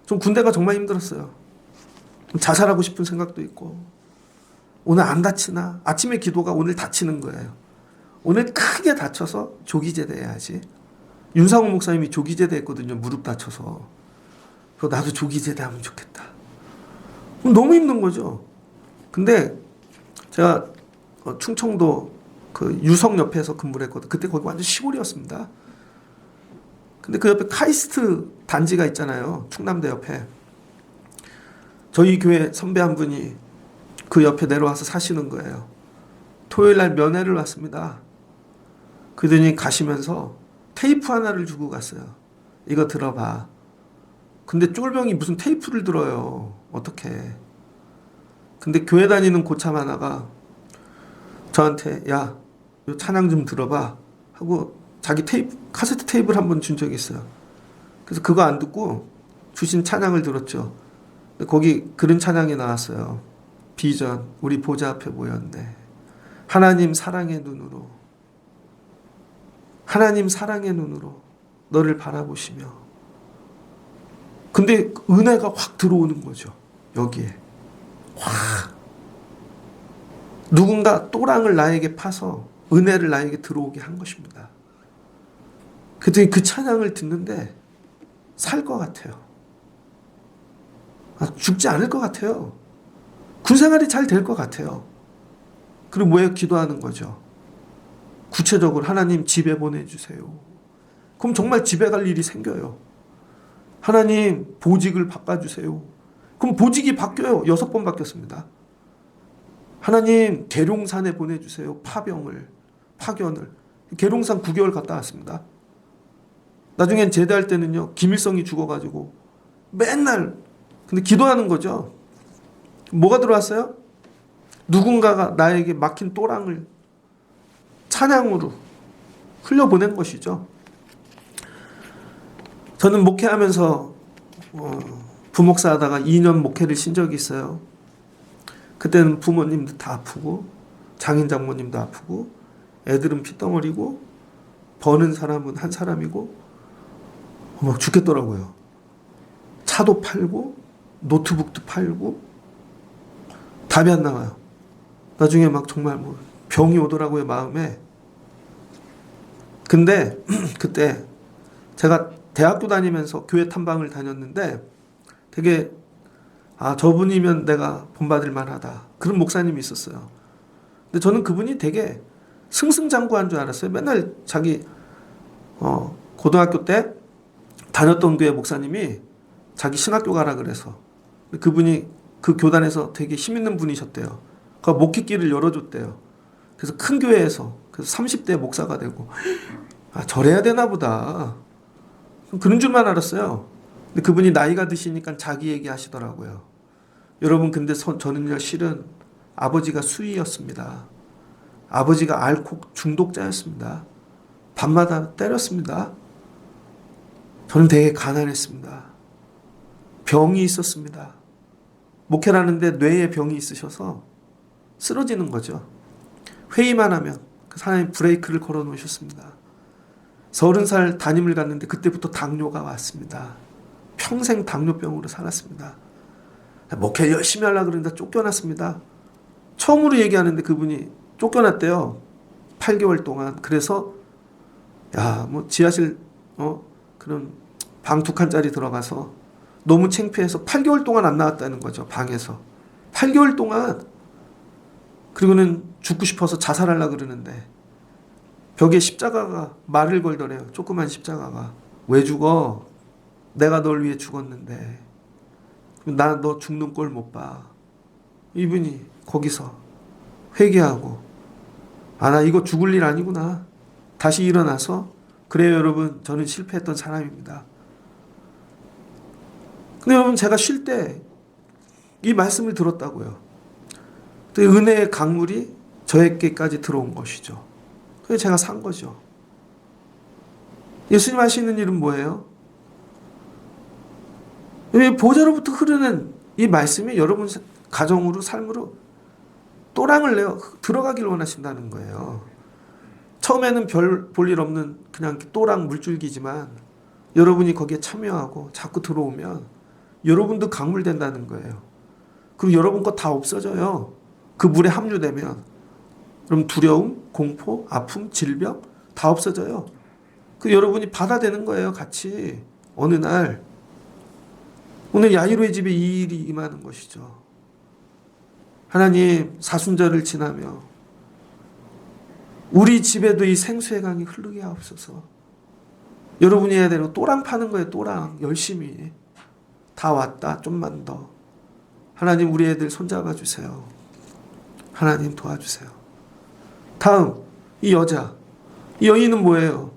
Speaker 1: 좀 군대가 정말 힘들었어요. 자살하고 싶은 생각도 있고 오늘 안 다치나? 아침에 기도가 오늘 다치는 거예요. 오늘 크게 다쳐서 조기제대 해야지. 윤상호 목사님이 조기제대 했거든요. 무릎 다쳐서. 그래서 나도 조기제대 하면 좋겠다. 너무 힘든 거죠. 근데 제가 충청도 그 유성 옆에서 근무를 했거든요. 그때 거기 완전 시골이었습니다. 근데 그 옆에 카이스트 단지가 있잖아요. 충남대 옆에. 저희 교회 선배 한 분이 그 옆에 내려와서 사시는 거예요. 토요일 날 면회를 왔습니다. 그러더니 가시면서 테이프 하나를 주고 갔어요. 이거 들어봐. 근데 쫄병이 무슨 테이프를 들어요. 어떡해. 근데 교회 다니는 고참 하나가 저한테 야, 이 찬양 좀 들어봐 하고 자기 테이프, 카세트 테이프를 한번 준 적이 있어요. 그래서 그거 안 듣고 주신 찬양을 들었죠. 거기 그런 찬양이 나왔어요. 비전, 우리 보좌 앞에 모였네. 하나님 사랑의 눈으로, 하나님 사랑의 눈으로 너를 바라보시며. 근데 은혜가 확 들어오는 거죠. 여기에. 확. 누군가 또랑을 나에게 파서 은혜를 나에게 들어오게 한 것입니다. 그랬더니 그 찬양을 듣는데 살 것 같아요. 죽지 않을 것 같아요. 군생활이 잘 될 것 같아요. 그리고 뭐에 기도하는 거죠. 구체적으로 하나님 집에 보내주세요. 그럼 정말 집에 갈 일이 생겨요. 하나님 보직을 바꿔주세요. 그럼 보직이 바뀌어요. 6번 바뀌었습니다. 하나님 계룡산에 보내주세요. 파견을. 계룡산 9개월 갔다 왔습니다. 나중엔 제대할 때는요. 김일성이 죽어가지고 맨날 근데 기도하는 거죠. 뭐가 들어왔어요? 누군가가 나에게 막힌 또랑을 찬양으로 흘려보낸 것이죠. 저는 목회하면서 부목사 하다가 2년 목회를 신 적이 있어요. 그때는 부모님도 다 아프고 장인 장모님도 아프고 애들은 피덩어리고 버는 사람은 한 사람이고 막 죽겠더라고요. 차도 팔고 노트북도 팔고 답이 안 나와요. 나중에 막 정말 뭐 병이 오더라고요, 마음에. 근데 그때 제가 대학교 다니면서 교회 탐방을 다녔는데 되게 저분이면 내가 본받을 만하다. 그런 목사님이 있었어요. 근데 저는 그분이 되게 승승장구한 줄 알았어요. 맨날 자기 고등학교 때 다녔던 교회 목사님이 자기 신학교 가라 그래서 그분이 그 교단에서 되게 힘 있는 분이셨대요. 그 목회길을 열어줬대요. 그래서 큰 교회에서 그래서 30대 목사가 되고 저래야 되나 보다. 그런 줄만 알았어요. 근데 그분이 나이가 드시니까 자기 얘기 하시더라고요. 여러분 근데 저는요 실은 아버지가 수의였습니다. 아버지가 알코올 중독자였습니다. 밤마다 때렸습니다. 저는 되게 가난했습니다. 병이 있었습니다. 목회를 하는데 뇌에 병이 있으셔서 쓰러지는 거죠. 회의만 하면 그 사람이 브레이크를 걸어 놓으셨습니다. 30살 담임을 갔는데 그때부터 당뇨가 왔습니다. 평생 당뇨병으로 살았습니다. 목회 열심히 하려고 그러는데 쫓겨났습니다. 처음으로 얘기하는데 그분이 쫓겨났대요. 8개월 동안. 그래서 야, 뭐 지하실 그런 방 2칸짜리 들어가서 너무 창피해서 8개월 동안 안 나왔다는 거죠. 방에서 8개월 동안. 그리고는 죽고 싶어서 자살하려고 그러는데 벽에 십자가가 말을 걸더래요. 조그만 십자가가. 왜 죽어? 내가 널 위해 죽었는데 나 너 죽는 꼴 못 봐. 이분이 거기서 회개하고 나 이거 죽을 일 아니구나. 다시 일어나서 그래요 여러분, 저는 실패했던 사람입니다. 근데 여러분, 제가 쉴 때 이 말씀을 들었다고요. 또 은혜의 강물이 저에게까지 들어온 것이죠. 그래서 제가 산 거죠. 예수님 하시는 일은 뭐예요? 보좌로부터 흐르는 이 말씀이 여러분 가정으로, 삶으로 또랑을 내어 들어가길 원하신다는 거예요. 처음에는 별 볼 일 없는 그냥 또랑 물줄기지만 여러분이 거기에 참여하고 자꾸 들어오면 여러분도 강물된다는 거예요. 그리고 여러분 거 다 없어져요. 그 물에 함유되면. 그럼 두려움, 공포, 아픔, 질병 다 없어져요. 그 여러분이 바다 되는 거예요. 같이. 어느 날 오늘 야이로의 집에 이 일이 임하는 것이죠. 하나님, 사순절을 지나며 우리 집에도 이 생수의 강이 흐르게 하옵소서. 여러분이 해야 되는 또랑 파는 거예요. 또랑 열심히. 다 왔다. 좀만 더. 하나님, 우리 애들 손잡아 주세요. 하나님 도와주세요. 다음, 이 여자. 이 여인은 뭐예요?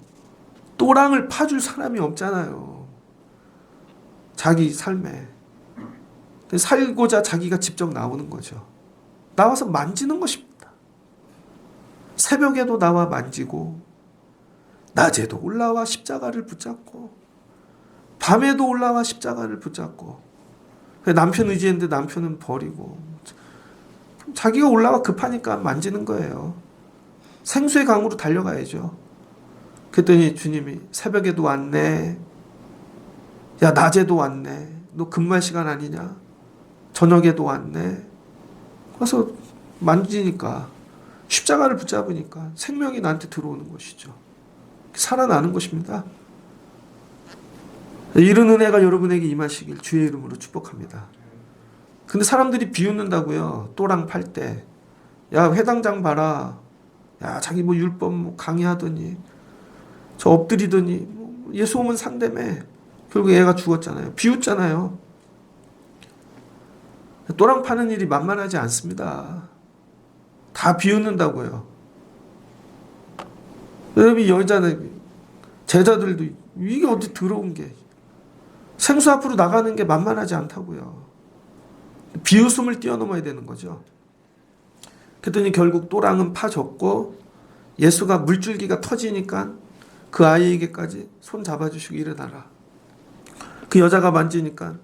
Speaker 1: 또랑을 파줄 사람이 없잖아요. 자기 삶에. 살고자 자기가 직접 나오는 거죠. 나와서 만지는 것입니다. 새벽에도 나와 만지고, 낮에도 올라와 십자가를 붙잡고, 밤에도 올라와 십자가를 붙잡고, 남편 의지했는데 남편은 버리고, 자기가 올라와 급하니까 만지는 거예요. 생수의 강으로 달려가야죠. 그랬더니 주님이 새벽에도 왔네. 야, 낮에도 왔네. 너 근무할 시간 아니냐? 저녁에도 왔네. 그래서 만지니까, 십자가를 붙잡으니까 생명이 나한테 들어오는 것이죠. 살아나는 것입니다. 이런 은혜가 여러분에게 임하시길 주의 이름으로 축복합니다. 근데 사람들이 비웃는다고요. 또랑 팔 때. 야, 회당장 봐라. 야, 자기 뭐 율법 뭐 강의하더니, 저 엎드리더니, 뭐 예수 오면 산다며. 결국 애가 죽었잖아요. 비웃잖아요. 또랑 파는 일이 만만하지 않습니다. 다 비웃는다고요. 여러분, 여자는, 제자들도 이게 어디 들어온 게, 생수 앞으로 나가는 게 만만하지 않다고요. 비웃음을 뛰어넘어야 되는 거죠. 그랬더니 결국 또랑은 파졌고, 예수가 물줄기가 터지니까 그 아이에게까지 손 잡아주시고 일어나라. 그 여자가 만지니까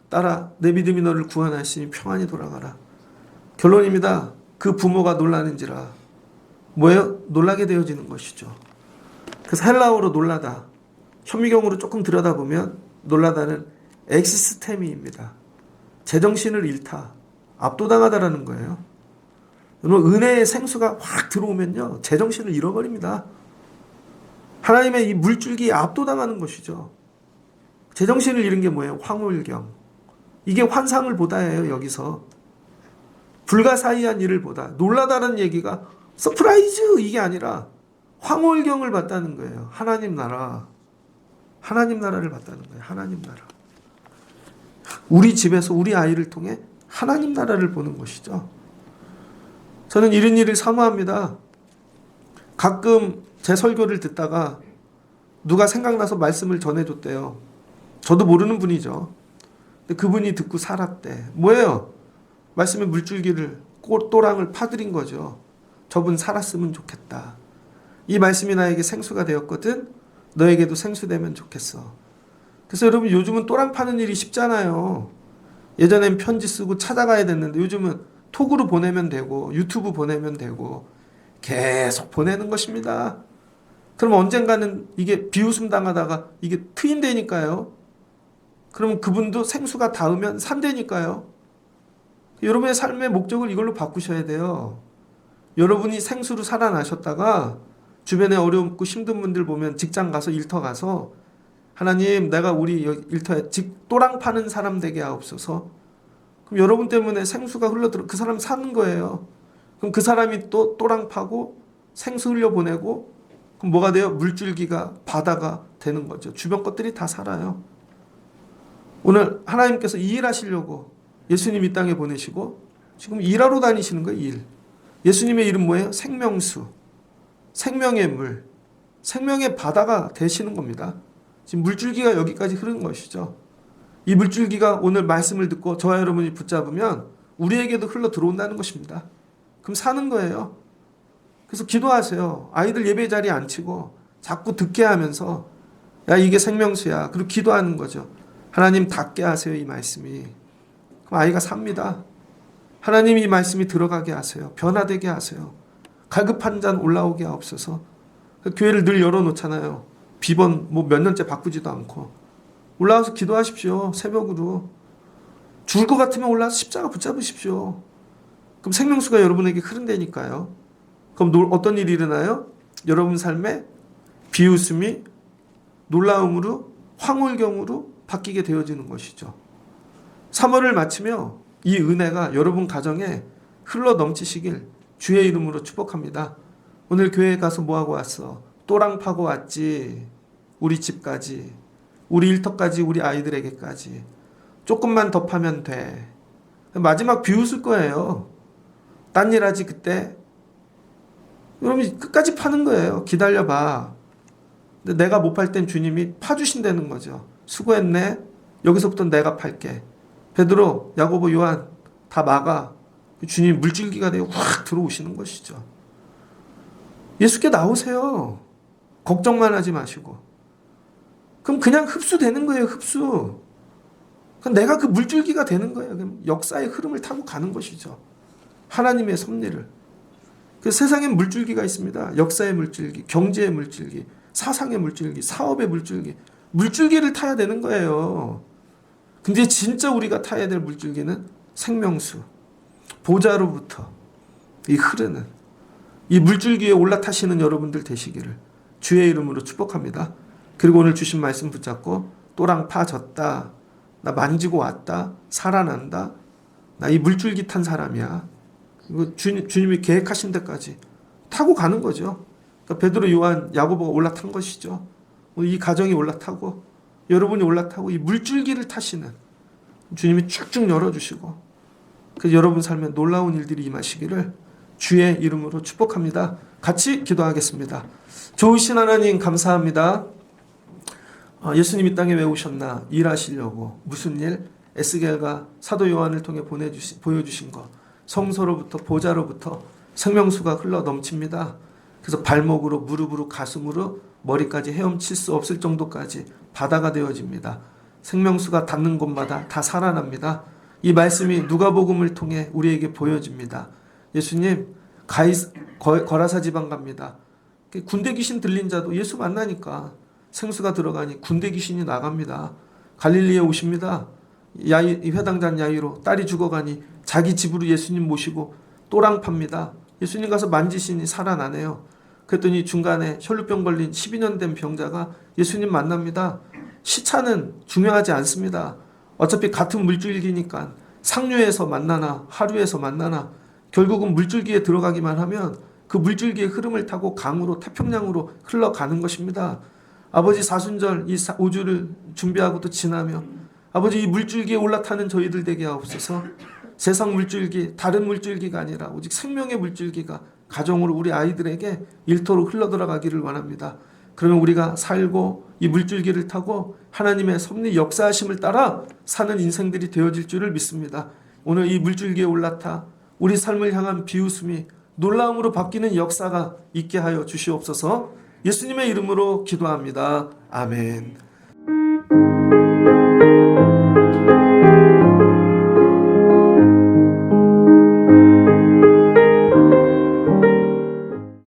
Speaker 1: 딸아, 내 믿음이 너를 구원하시니 평안히 돌아가라. 결론입니다. 그 부모가 놀라는지라. 뭐예요? 놀라게 되어지는 것이죠. 그래서 헬라어로 놀라다, 현미경으로 조금 들여다보면 놀라다는 엑시스테미입니다. 제정신을 잃다, 압도당하다라는 거예요. 여러분, 은혜의 생수가 확 들어오면요, 제정신을 잃어버립니다. 하나님의 이 물줄기에 압도당하는 것이죠. 제정신을 잃은 게 뭐예요? 황홀경. 이게 환상을 보다예요. 여기서 불가사의한 일을 보다, 놀라다는 얘기가 서프라이즈 이게 아니라 황홀경을 봤다는 거예요. 하나님 나라, 하나님 나라를 봤다는 거예요. 하나님 나라. 우리 집에서 우리 아이를 통해 하나님 나라를 보는 것이죠. 저는 이런 일을 사모합니다. 가끔 제 설교를 듣다가 누가 생각나서 말씀을 전해줬대요. 저도 모르는 분이죠. 근데 그분이 듣고 살았대. 뭐예요? 말씀의 물줄기를, 또랑을 파드린 거죠. 저분 살았으면 좋겠다. 이 말씀이 나에게 생수가 되었거든. 너에게도 생수되면 좋겠어. 그래서 여러분, 요즘은 또랑 파는 일이 쉽잖아요. 예전엔 편지 쓰고 찾아가야 됐는데 요즘은 톡으로 보내면 되고 유튜브 보내면 되고 계속 보내는 것입니다. 그럼 언젠가는 이게 비웃음 당하다가 이게 트인되니까요. 그러면 그분도 생수가 닿으면 산다니까요. 여러분의 삶의 목적을 이걸로 바꾸셔야 돼요. 여러분이 생수로 살아나셨다가 주변에 어렵고 힘든 분들 보면 직장 가서 일터 가서 하나님 내가 우리 일터에 또랑 파는 사람 되게 하옵소서. 그럼 여러분 때문에 생수가 흘러들어 그 사람 사는 거예요. 그럼 그 사람이 또 또랑 파고 생수 흘려보내고 그럼 뭐가 돼요? 물줄기가 바다가 되는 거죠. 주변 것들이 다 살아요. 오늘 하나님께서 이 일 하시려고 예수님 이 땅에 보내시고 지금 일하러 다니시는 거예요. 일. 예수님의 이름 뭐예요? 생명수, 생명의 물, 생명의 바다가 되시는 겁니다. 지금 물줄기가 여기까지 흐르는 것이죠. 이 물줄기가 오늘 말씀을 듣고 저와 여러분이 붙잡으면 우리에게도 흘러 들어온다는 것입니다. 그럼 사는 거예요. 그래서 기도하세요. 아이들 예배 자리에 앉히고 자꾸 듣게 하면서 야 이게 생명수야. 그리고 기도하는 거죠. 하나님 닿게 하세요. 이 말씀이. 그럼 아이가 삽니다. 하나님 이 말씀이 들어가게 하세요. 변화되게 하세요. 갈급 한 잔 올라오게 하옵소서. 교회를 늘 열어놓잖아요. 비번 뭐 몇 년째 바꾸지도 않고. 올라와서 기도하십시오. 새벽으로. 죽을 것 같으면 올라와서 십자가 붙잡으십시오. 그럼 생명수가 여러분에게 흐른다니까요. 그럼 어떤 일이 일어나요? 여러분 삶에 비웃음이 놀라움으로 황홀경으로 바뀌게 되어지는 것이죠. 3월을 마치며 이 은혜가 여러분 가정에 흘러 넘치시길 주의 이름으로 축복합니다. 오늘 교회에 가서 뭐하고 왔어? 또랑 파고 왔지. 우리 집까지. 우리 일터까지. 우리 아이들에게까지. 조금만 더 파면 돼. 마지막 비웃을 거예요. 딴 일 하지 그때. 여러분 끝까지 파는 거예요. 기다려봐. 근데 내가 못 팔 땐 주님이 파주신다는 거죠. 수고했네. 여기서부터 내가 팔게. 베드로, 야고보, 요한 다 막아. 주님 물줄기가 되어 확 들어오시는 것이죠. 예수께 나오세요. 걱정만 하지 마시고. 그럼 그냥 흡수되는 거예요. 흡수. 그럼 내가 그 물줄기가 되는 거예요. 그럼 역사의 흐름을 타고 가는 것이죠. 하나님의 섭리를. 그 세상엔 물줄기가 있습니다. 역사의 물줄기, 경제의 물줄기, 사상의 물줄기, 사업의 물줄기. 물줄기를 타야 되는 거예요. 근데 진짜 우리가 타야 될 물줄기는 생명수, 보좌로부터 이 흐르는 이 물줄기에 올라타시는 여러분들 되시기를 주의 이름으로 축복합니다. 그리고 오늘 주신 말씀 붙잡고 또랑 파졌다. 나 만지고 왔다. 살아난다. 나 이 물줄기 탄 사람이야. 이거 주님이 계획하신 데까지 타고 가는 거죠. 그러니까 베드로, 요한, 야고보가 올라탄 것이죠. 이 가정이 올라타고 여러분이 올라타고 이 물줄기를 타시는 주님이 쭉쭉 열어주시고 그 여러분 삶에 놀라운 일들이 임하시기를 주의 이름으로 축복합니다. 같이 기도하겠습니다. 좋으신 하나님 감사합니다. 예수님 이 땅에 왜 오셨나? 일하시려고. 무슨 일? 에스겔과 사도 요한을 통해 보여주신 것. 성소로부터 보좌로부터 생명수가 흘러 넘칩니다. 그래서 발목으로 무릎으로 가슴으로 머리까지 헤엄칠 수 없을 정도까지 바다가 되어집니다. 생명수가 닿는 곳마다 다 살아납니다. 이 말씀이 누가복음을 통해 우리에게 보여집니다. 예수님 거라사 지방 갑니다. 군대 귀신 들린 자도 예수 만나니까 생수가 들어가니 군대 귀신이 나갑니다. 갈릴리에 오십니다. 회당장 야이로 딸이 죽어가니 자기 집으로 예수님 모시고 또랑 팝니다. 예수님 가서 만지시니 살아나네요. 그랬더니 중간에 혈루병 걸린 12년 된 병자가 예수님 만납니다. 시차는 중요하지 않습니다. 어차피 같은 물줄기니까 상류에서 만나나 하류에서 만나나 결국은 물줄기에 들어가기만 하면 그 물줄기의 흐름을 타고 강으로 태평양으로 흘러가는 것입니다. 아버지 사순절 이 5주를 준비하고도 지나며 아버지 이 물줄기에 올라타는 저희들 되게 하옵소서. 세상 물줄기 다른 물줄기가 아니라 오직 생명의 물줄기가 가정으로 우리 아이들에게 일터로 흘러들어가기를 원합니다. 그러면 우리가 살고 이 물줄기를 타고 하나님의 섭리 역사하심을 따라 사는 인생들이 되어질 줄을 믿습니다. 오늘 이 물줄기에 올라타 우리 삶을 향한 비웃음이 놀라움으로 바뀌는 역사가 있게 하여 주시옵소서. 예수님의 이름으로 기도합니다. 아멘.